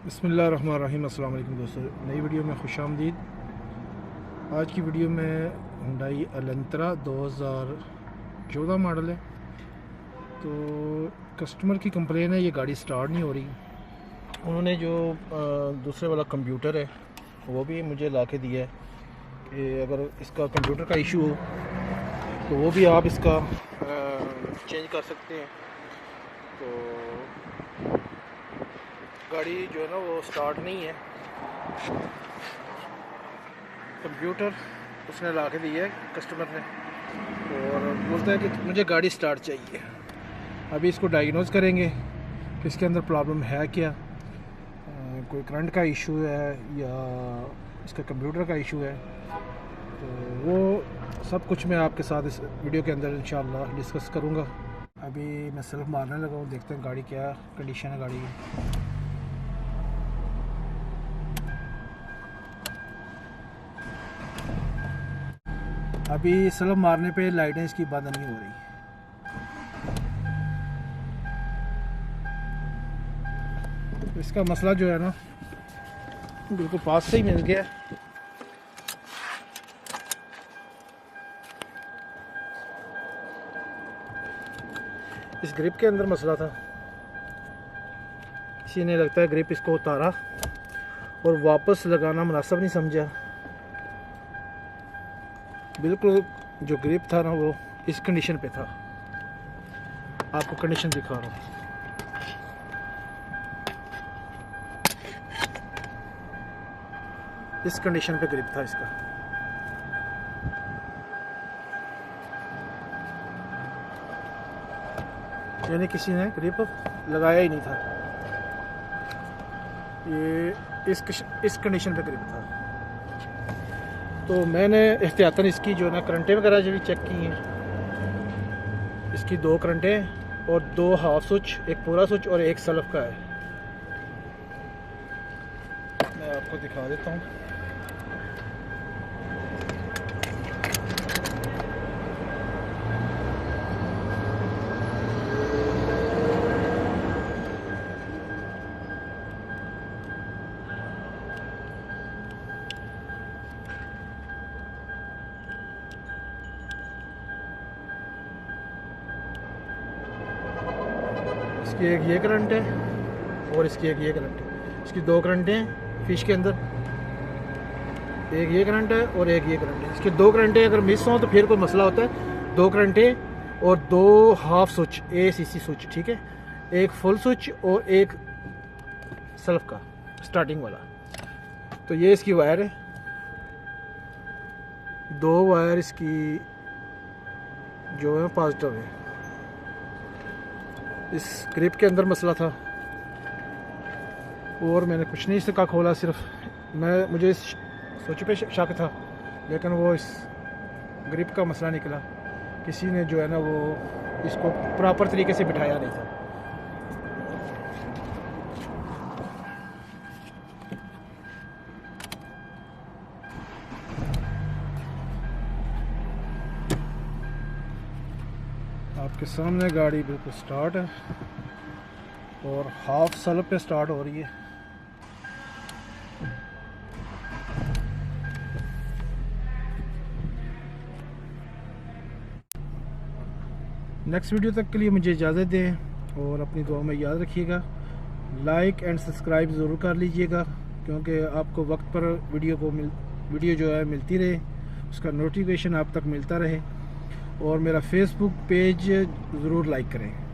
बिस्मिल्लाहिर्रहमानिर्रहीम। अस्सलाम वालेकुम दोस्तों, नई वीडियो में खुशामदीद। आज की वीडियो में हुंडई एलेंट्रा 2014 मॉडल है। तो कस्टमर की कंप्लेन है ये गाड़ी स्टार्ट नहीं हो रही। उन्होंने जो दूसरे वाला कंप्यूटर है वो भी मुझे ला के दिया है कि अगर इसका कंप्यूटर का इशू हो तो वो भी आप इसका चेंज कर सकते हैं। तो गाड़ी जो है ना वो स्टार्ट नहीं है। कंप्यूटर उसने ला के दिया है कस्टमर ने, और बोलता है कि मुझे गाड़ी स्टार्ट चाहिए। अभी इसको डायग्नोज करेंगे कि इसके अंदर प्रॉब्लम है क्या, कोई करंट का इशू है या इसका कंप्यूटर का इशू है। तो वो सब कुछ मैं आपके साथ इस वीडियो के अंदर इंशाल्लाह डिस्कस करूँगा। अभी मैं सेल्फ मारने लगा हूँ, देखते हैं गाड़ी क्या कंडीशन है गाड़ी की। अभी सेल्फ मारने पे लाइटें इसकी बंद नहीं हो रही। तो इसका मसला जो है ना बिल्कुल पास से ही मिल गया। इस ग्रिप के अंदर मसला था। किसी ने लगता है ग्रिप इसको उतारा और वापस लगाना मुनासिब नहीं समझा। बिल्कुल जो ग्रिप था ना वो इस कंडीशन पे था। आपको कंडीशन दिखा रहा हूँ। इस कंडीशन पे ग्रिप था इसका। यानी किसी ने ग्रिप लगाया ही नहीं था। ये इस कंडीशन पे ग्रिप था। तो मैंने एहतियातन इसकी जो ना करंटें वगैरह जो भी चेक की हैं। इसकी 2 करंटें और 2 हाफ स्विच, एक पूरा स्विच और एक सेल्फ का है। मैं आपको दिखा देता हूँ। इसकी एक ये करंट है और इसकी एक ये करंट है। इसकी 2 करंटें हैं फिश के अंदर। एक ये करंट है और एक ये करंट है। इसकी 2 करंटें अगर मिस हों तो फिर कोई मसला होता है। 2 करंटें और 2 हाफ स्विच ACC स्विच, ठीक है। एक फुल स्विच और एक सेल्फ का स्टार्टिंग वाला। तो ये इसकी वायर है। 2 वायर इसकी जो है पॉजिटिव है। इस ग्रिप के अंदर मसला था और मैंने कुछ नहीं इसका खोला। सिर्फ मुझे इस स्विच पे शक था, लेकिन वो इस ग्रिप का मसला निकला। किसी ने जो है ना वो इसको प्रॉपर तरीके से बिठाया नहीं था। आपके सामने गाड़ी बिल्कुल स्टार्ट है और हाफ सेल्फ पे स्टार्ट हो रही है। नेक्स्ट वीडियो तक के लिए मुझे इजाज़त दें और अपनी दुआ में याद रखिएगा। लाइक एंड सब्सक्राइब ज़रूर कर लीजिएगा, क्योंकि आपको वक्त पर वीडियो जो है मिलती रहे, उसका नोटिफिकेशन आप तक मिलता रहे। और मेरा फेसबुक पेज ज़रूर लाइक करें।